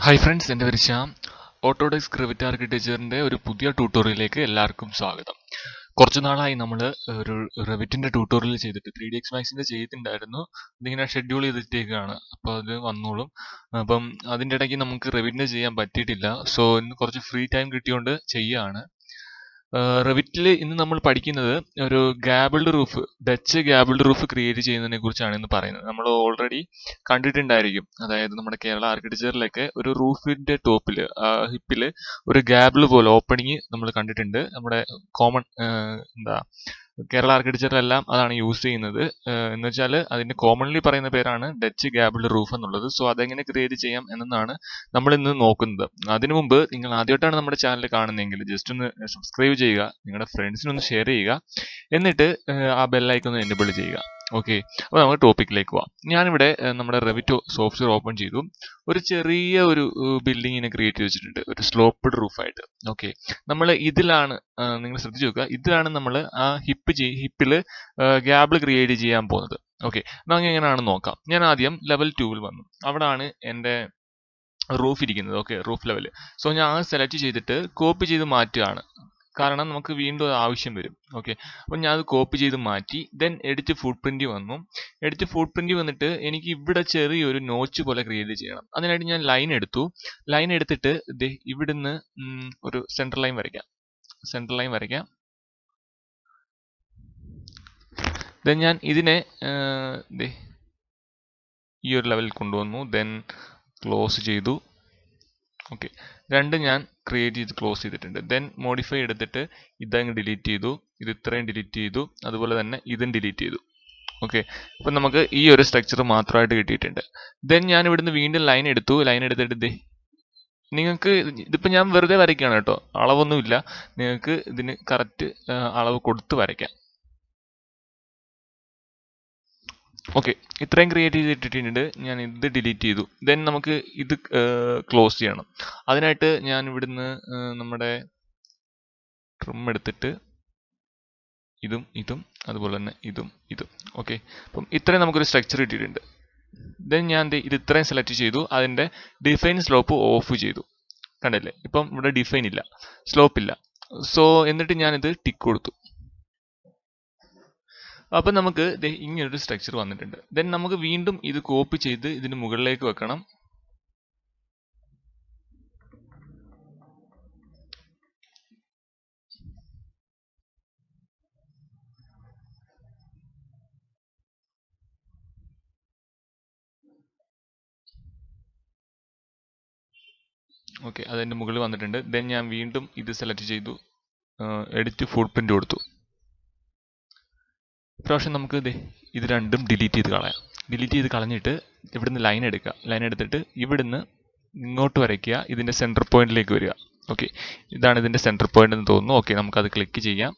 Hi friends, എൻ്റെ പേര് Shyam. Autodesk Revit ആർക്കിടെക്ചറിൻ്റെ ഒരു പുതിയ ട്യൂട്ടോറിയലിലേക്ക് എല്ലാവർക്കും സ്വാഗതം. കുറച്ച് നാളായി നമ്മൾ ഒരു റെവിറ്റിൻ്റെ ട്യൂട്ടോറിയൽ ചെയ്തിട്ട് 3D മാക്സിൻ്റെ ചെയ്തിട്ടുണ്ടായിരുന്നു. ഇതിങ്ങനെ ഷെഡ്യൂൾ ചെയ്തിട്ടേക്കാണ്, അപ്പോൾ അത് വന്നോളും. അപ്പം അതിൻ്റെ ഇടയ്ക്ക് നമുക്ക് റെവിറ്റിൻ്റെ ചെയ്യാൻ പറ്റിയിട്ടില്ല. സോ ഇന്ന് കുറച്ച് ഫ്രീ ടൈം കിട്ടിയോണ്ട് ചെയ്യുകയാണ്. റെവിറ്റിൽ ഇന്ന് നമ്മൾ പഠിക്കുന്നത് ഒരു ഗാബിൾഡ് റൂഫ്, ഡച്ച് ഗാബിൾഡ് റൂഫ് ക്രിയേറ്റ് ചെയ്യുന്നതിനെ കുറിച്ചാണ് ഇന്ന് പറയുന്നത്. നമ്മൾ ഓൾറെഡി കണ്ടിട്ടുണ്ടായിരിക്കും. അതായത് നമ്മുടെ കേരള ആർക്കിടെക്ചറിലൊക്കെ ഒരു റൂഫിന്റെ ടോപ്പിൽ ഹിപ്പിൽ ഒരു ഗാബിൾ പോലെ ഓപ്പണിങ് നമ്മൾ കണ്ടിട്ടുണ്ട്. നമ്മുടെ കോമൺ എന്താ കേരള ആർക്കിടെക്ചറിലെല്ലാം അതാണ് യൂസ് ചെയ്യുന്നത്. എന്ന് വെച്ചാൽ അതിന്റെ കോമൺലി പറയുന്ന പേരാണ് ഡച്ച് ഗാബിൾഡ് റൂഫ് എന്നുള്ളത്. സോ അതെങ്ങനെ ക്രിയേറ്റ് ചെയ്യാം എന്നതാണ് നമ്മൾ ഇന്ന് നോക്കുന്നത്. അതിനു മുമ്പ് നിങ്ങൾ ആദ്യമായിട്ടാണ് നമ്മുടെ ചാനൽ കാണുന്നതെങ്കിൽ ജസ്റ്റ് ഒന്ന് സബ്സ്ക്രൈബ് ചെയ്യുക, നിങ്ങളുടെ ഫ്രണ്ട്സിനൊന്ന് ഷെയർ ചെയ്യുക, എന്നിട്ട് ആ ബെല്ലൈക്കൺ ഒന്ന് എനേബിൾ ചെയ്യുക. ഓക്കെ, അപ്പോൾ നമുക്ക് ടോപ്പിക്കിലേക്ക് പോവാം. ഞാനിവിടെ നമ്മുടെ റെവിറ്റ് സോഫ്റ്റ്വെയർ ഓപ്പൺ ചെയ്തു. ഒരു ചെറിയ ഒരു ബിൽഡിങ്ങിനെ ക്രിയേറ്റ് ചെയ്ത് വെച്ചിട്ടുണ്ട്, ഒരു സ്ലോപ്പ്ഡ് റൂഫായിട്ട്. ഓക്കെ, നമ്മൾ ഇതിലാണ് നിങ്ങൾ ശ്രദ്ധിച്ചു നോക്കുക, ഇതിലാണ് നമ്മൾ ആ ഹിപ്പിൽ ഗ്യാബിൾ ക്രിയേറ്റ് ചെയ്യാൻ പോകുന്നത്. ഓക്കെ, നമുക്ക് എങ്ങനെയാണെന്ന് നോക്കാം. ഞാൻ ആദ്യം ലെവൽ 2 വന്നു. അവിടാണ് എൻ്റെ റൂഫ് ഇരിക്കുന്നത്. Okay, roof level. സോ ഞാൻ അത് സെലക്ട് ചെയ്തിട്ട് കോപ്പി ചെയ്ത് മാറ്റുകയാണ്, കാരണം നമുക്ക് വീണ്ടും അത് ആവശ്യം വരും. ഓക്കെ, അപ്പം ഞാൻ അത് കോപ്പി ചെയ്ത് മാറ്റി. ദെൻ എഡിറ്റ് ഫുട് പ്രിന്റ് വന്നു. എഡിറ്റ് ഫുട് പ്രിന്റ് വന്നിട്ട് എനിക്ക് ഇവിടെ ചെറിയൊരു നോച്ച് പോലെ ക്രിയേറ്റ് ചെയ്യണം. അതിനായിട്ട് ഞാൻ ലൈൻ എടുത്തു. ലൈൻ എടുത്തിട്ട് ഇവിടുന്ന് ഒരു സെൻട്രൽ ലൈൻ വരയ്ക്കാം. സെൻട്രൽ ലൈൻ വരയ്ക്കാം. ദെൻ ഞാൻ ഇതിനെ ഈ ഒരു ലെവലിൽ കൊണ്ടുവന്നു. ദെൻ ക്ലോസ് ചെയ്തു. ഓക്കെ, രണ്ടും ഞാൻ ക്രിയേറ്റ് ചെയ്ത് ക്ലോസ് ചെയ്തിട്ടുണ്ട്. ദെൻ മോഡിഫൈ എടുത്തിട്ട് ഇതങ്ങ് ഡിലീറ്റ് ചെയ്തു, ഇത് ഇത്രയും ഡിലീറ്റ് ചെയ്തു, അതുപോലെ തന്നെ ഇതും ഡിലീറ്റ് ചെയ്തു. ഓക്കെ, അപ്പം നമുക്ക് ഈ ഒരു സ്ട്രക്ചർ മാത്രമായിട്ട് കിട്ടിയിട്ടുണ്ട്. ദെൻ ഞാൻ ഇവിടുന്ന് വീണ്ടും ലൈൻ എടുത്തു. ലൈൻ എടുത്തിട്ട് നിങ്ങൾക്ക് ഇതിപ്പോൾ ഞാൻ വെറുതെ വരയ്ക്കുകയാണ് കേട്ടോ, അളവൊന്നുമില്ല. നിങ്ങൾക്ക് ഇതിന് കറക്റ്റ് അളവ് കൊടുത്ത് വരയ്ക്കാം. ഓക്കെ, ഇത്രയും ക്രിയേറ്റ് ചെയ്തിട്ടിട്ടുണ്ട്. ഞാൻ ഇത് ഡിലീറ്റ് ചെയ്തു. ദെൻ നമുക്ക് ഇത് ക്ലോസ് ചെയ്യണം. അതിനായിട്ട് ഞാൻ ഇവിടുന്ന് നമ്മുടെ ട്രിം എടുത്തിട്ട് ഇതും ഇതും അതുപോലെ തന്നെ ഇതും ഇതും. ഓക്കെ, അപ്പം ഇത്രയും നമുക്കൊരു സ്ട്രക്ചർ കിട്ടിയിട്ടുണ്ട്. ദെൻ ഞാൻ ഇത് ഇത്രയും സെലക്ട് ചെയ്തു. അതിൻ്റെ ഡിഫൈൻ സ്ലോപ്പ് ഓഫ് ചെയ്തു. കണ്ടില്ലേ, ഇപ്പം ഇവിടെ ഡിഫൈൻ ഇല്ല, സ്ലോപ്പ് ഇല്ല. സോ എന്നിട്ട് ഞാനിത് ടിക്ക് കൊടുത്തു. അപ്പം നമുക്ക് ഇങ്ങനൊരു സ്ട്രക്ചർ വന്നിട്ടുണ്ട്. ദെൻ നമുക്ക് വീണ്ടും ഇത് കോപ്പി ചെയ്ത് ഇതിന് മുകളിലേക്ക് വെക്കണം. ഓക്കെ, അതിൻ്റെ മുകളിൽ വന്നിട്ടുണ്ട്. ദെൻ ഞാൻ വീണ്ടും ഇത് സെലക്ട് ചെയ്തു, എഡിറ്റ് ഫുട് പ്രിന്റ് കൊടുത്തു. ഇപ്രാവശ്യം നമുക്ക് ഇത് രണ്ടും ഡിലീറ്റ് ചെയ്ത് കളയാം. ഡിലീറ്റ് ചെയ്ത് കളഞ്ഞിട്ട് ഇവിടുന്ന് ലൈൻ എടുക്കുക. ലൈൻ എടുത്തിട്ട് ഇവിടുന്ന് ഇങ്ങോട്ട് വരയ്ക്കുക, ഇതിൻ്റെ സെൻറ്റർ പോയിന്റിലേക്ക് വരിക. ഓക്കെ, ഇതാണ് ഇതിൻ്റെ സെൻറ്റർ പോയിന്റ് എന്ന് തോന്നുന്നു. ഓക്കെ, നമുക്കത് ക്ലിക്ക് ചെയ്യാം.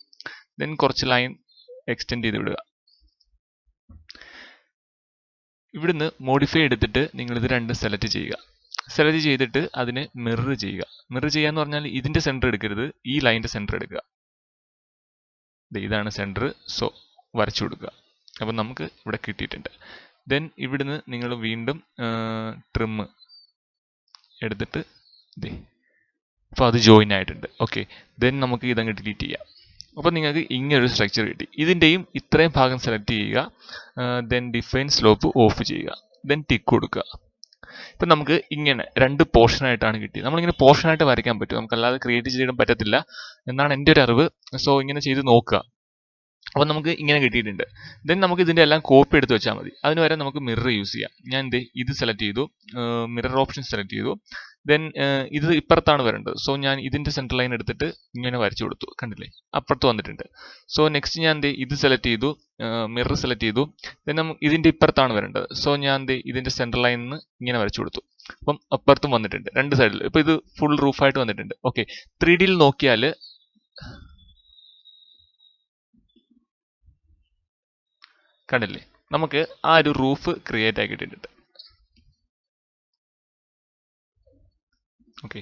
ദെൻ കുറച്ച് ലൈൻ എക്സ്റ്റെൻഡ് ചെയ്ത് വിടുക. ഇവിടുന്ന് മോഡിഫൈ എടുത്തിട്ട് നിങ്ങൾ ഇത് രണ്ടും സെലക്ട് ചെയ്യുക. സെലക്ട് ചെയ്തിട്ട് അതിനെ മിറർ ചെയ്യുക. മിറർ ചെയ്യുക എന്ന് പറഞ്ഞാൽ ഇതിൻ്റെ സെൻറ്റർ എടുക്കരുത്, ഈ ലൈൻ്റെ സെൻറ്റർ എടുക്കുക. ഇതാണ് സെൻറ്റർ. സോ വരച്ചു കൊടുക്കുക. അപ്പം നമുക്ക് ഇവിടെ കിട്ടിയിട്ടുണ്ട്. ദെൻ ഇവിടുന്ന് നിങ്ങൾ വീണ്ടും ട്രിം എടുത്തിട്ട് അപ്പോൾ അത് ജോയിൻ ആയിട്ടുണ്ട്. ഓക്കെ, ദെൻ നമുക്ക് ഇതങ്ങ് ഡിലീറ്റ് ചെയ്യാം. അപ്പോൾ നിങ്ങൾക്ക് ഇങ്ങനൊരു സ്ട്രക്ചർ കിട്ടി. ഇതിൻ്റെയും ഇത്രയും ഭാഗം സെലക്ട് ചെയ്യുക. ദെൻ ഡിഫൈൻ സ്ലോപ്പ് ഓഫ് ചെയ്യുക. ദെൻ ടിക്ക് കൊടുക്കുക. ഇപ്പം നമുക്ക് ഇങ്ങനെ രണ്ട് പോർഷനായിട്ടാണ് കിട്ടിയത്. നമ്മളിങ്ങനെ പോർഷനായിട്ട് വരയ്ക്കാൻ പറ്റും, നമുക്കല്ലാതെ ക്രിയേറ്റ് ചെയ്യാൻ പറ്റത്തില്ല എന്നാണ് എൻ്റെ ഒരു അറിവ്. സോ ഇങ്ങനെ ചെയ്ത് നോക്കുക. അപ്പം നമുക്ക് ഇങ്ങനെ കിട്ടിയിട്ടുണ്ട്. ദെൻ നമുക്ക് ഇതിൻ്റെ എല്ലാം കോപ്പി എടുത്ത് വെച്ചാൽ മതി. അതിന് വരെ നമുക്ക് മിറർ യൂസ് ചെയ്യാം. ഞാൻ ഇത് സെലക്ട് ചെയ്തു, മിറർ ഓപ്ഷൻ സെലക്ട് ചെയ്തു. ദെൻ ഇത് ഇപ്പുറത്താണ് വരേണ്ടത്. സോ ഞാൻ ഇതിൻ്റെ സെൻട്രൽ ലൈൻ എടുത്തിട്ട് ഇങ്ങനെ വരച്ചു കൊടുത്തു. കണ്ടില്ലേ, അപ്പുറത്ത് വന്നിട്ടുണ്ട്. സോ നെക്സ്റ്റ് ഞാൻ ഇത് സെലക്ട് ചെയ്തു, മിറർ സെലക്ട് ചെയ്തു. ദെൻ നമുക്ക് ഇതിൻ്റെ ഇപ്പുറത്താണ് വരേണ്ടത്. സോ ഞാൻ ഇതിൻ്റെ സെൻട്രൽ ലൈനിൽ നിന്ന് ഇങ്ങനെ വരച്ചു കൊടുത്തു. അപ്പം അപ്പുറത്തും വന്നിട്ടുണ്ട്, രണ്ട് സൈഡിൽ. ഇപ്പം ഇത് ഫുൾ റൂഫായിട്ട് വന്നിട്ടുണ്ട്. ഓക്കെ, 3Dയിൽ നോക്കിയാൽ കണ്ടില്ലേ, നമുക്ക് ആ ഒരു റൂഫ് ക്രിയേറ്റ് ആക്കിയിട്ടുണ്ട്. ഓക്കെ,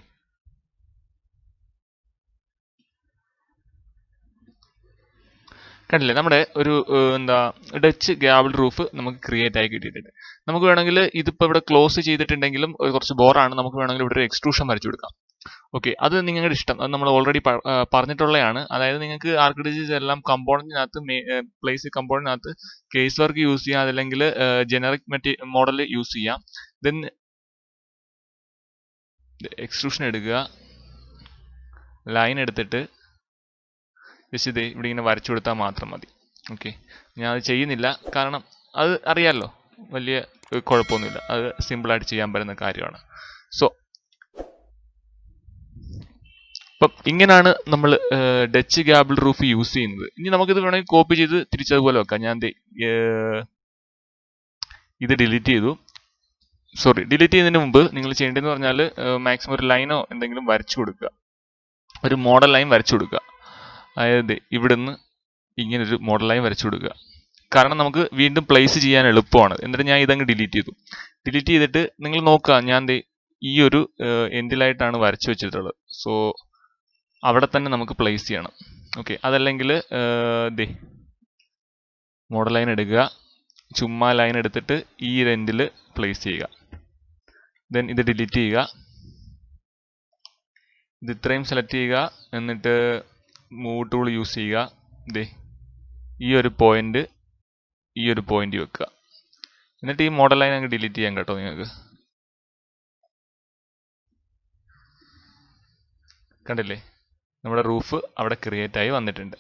കണ്ടില്ലേ നമ്മുടെ ഒരു എന്താ ഡച്ച് ഗാബിൾ റൂഫ് നമുക്ക് ക്രിയേറ്റ് ആയി കിട്ടിയിട്ടുണ്ട്. നമുക്ക് വേണമെങ്കിൽ ഇതിപ്പോൾ ഇവിടെ ക്ലോസ് ചെയ്തിട്ടുണ്ടെങ്കിലും കുറച്ച് ബോറാണ്, നമുക്ക് വേണമെങ്കിൽ ഇവിടെ ഒരു എക്സ്ട്രൂഷൻ വരച്ചു കൊടുക്കാം. ഓക്കെ, അത് നിങ്ങളുടെ ഇഷ്ടം, അത് നമ്മൾ ഓൾറെഡി പറഞ്ഞിട്ടുള്ളതാണ്. അതായത് നിങ്ങൾക്ക് ആർക്കിടെക്ചേഴ്സ് എല്ലാം കമ്പോണന്റിനകത്ത് കമ്പോണന്റിനകത്ത് കേസ് വർക്ക് യൂസ് ചെയ്യാം, അതല്ലെങ്കിൽ ജനറിക് മോഡൽ യൂസ് ചെയ്യാം. ദെൻ എക്സ്ട്രൂഷൻ എടുക്കുക, ലൈൻ എടുത്തിട്ട് ജസ്റ്റ് ഇത് ഇവിടെ ഇങ്ങനെ വരച്ചു കൊടുത്താൽ മാത്രം മതി. ഓക്കെ, ഞാൻ അത് ചെയ്യുന്നില്ല, കാരണം അത് അറിയാമല്ലോ, വലിയ കുഴപ്പമൊന്നുമില്ല, അത് സിമ്പിളായിട്ട് ചെയ്യാൻ പറ്റുന്ന കാര്യമാണ്. സോ അപ്പം ഇങ്ങനെയാണ് നമ്മൾ ഡച്ച് ഗാബിൾ റൂഫ് യൂസ് ചെയ്യുന്നത്. ഇനി നമുക്കിത് വേണമെങ്കിൽ കോപ്പി ചെയ്ത് തിരിച്ചതുപോലെ വെക്കാം. ഞാൻ ഇത് ഡിലീറ്റ് ചെയ്തു. ഡിലീറ്റ് ചെയ്യുന്നതിന് മുമ്പ് നിങ്ങൾ ചെയ്യേണ്ടതെന്ന് പറഞ്ഞാൽ മാക്സിമം ഒരു ലൈനോ എന്തെങ്കിലും വരച്ചു കൊടുക്കുക, ഒരു മോഡൽ ലൈൻ വരച്ചു കൊടുക്കുക. അതായത് ഇവിടുന്ന് ഇങ്ങനൊരു മോഡൽ ലൈൻ വരച്ചു കൊടുക്കുക, കാരണം നമുക്ക് വീണ്ടും പ്ലേസ് ചെയ്യാൻ എളുപ്പമാണ്. എന്നിട്ട് ഞാൻ ഇതങ്ങ് ഡിലീറ്റ് ചെയ്തു. ഡിലീറ്റ് ചെയ്തിട്ട് നിങ്ങൾ നോക്കുക, ഞാൻ ഈ ഒരു എൻഡിലായിട്ടാണ് വരച്ചു വെച്ചിട്ടുള്ളത്. സോ അവിടെ തന്നെ നമുക്ക് പ്ലേസ് ചെയ്യണം. ഓക്കെ, അതല്ലെങ്കിൽ മോഡൽ ലൈൻ എടുക്കുക, ചുമ്മാ ലൈൻ എടുത്തിട്ട് ഈ എൻഡിൽ പ്ലേസ് ചെയ്യുക. ദെൻ ഇത് ഡിലീറ്റ് ചെയ്യുക, ഇത് ഇത്രയും സെലക്ട് ചെയ്യുക, എന്നിട്ട് മൂവ് ടൂൾ യൂസ് ചെയ്യുക. ഈ ഒരു പോയിന്റ് വെക്കുക. എന്നിട്ട് ഈ മോഡൽ ലൈൻ അങ്ങ് ഡിലീറ്റ് ചെയ്യാൻ കേട്ടോ. നിങ്ങൾക്ക് കണ്ടില്ലേ, നമ്മുടെ റൂഫ് അവിടെ ക്രിയേറ്റ് ആയി വന്നിട്ടുണ്ട്.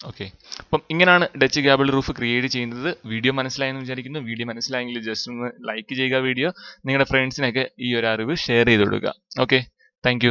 ഓക്കെ, അപ്പം ഇങ്ങനെയാണ് ഡച്ച് ഗാബിൾ റൂഫ് ക്രിയേറ്റ് ചെയ്യുന്നത്. വീഡിയോ മനസ്സിലായെന്ന് വിചാരിക്കുന്നു. വീഡിയോ മനസ്സിലായെങ്കിൽ ജസ്റ്റ് ഒന്ന് ലൈക്ക് ചെയ്യുക വീഡിയോ. നിങ്ങളുടെ ഫ്രണ്ട്സിനൊക്കെ ഈ ഒരു അറിവ് ഷെയർ ചെയ്ത് കൊടുക്കുക. Okay, thank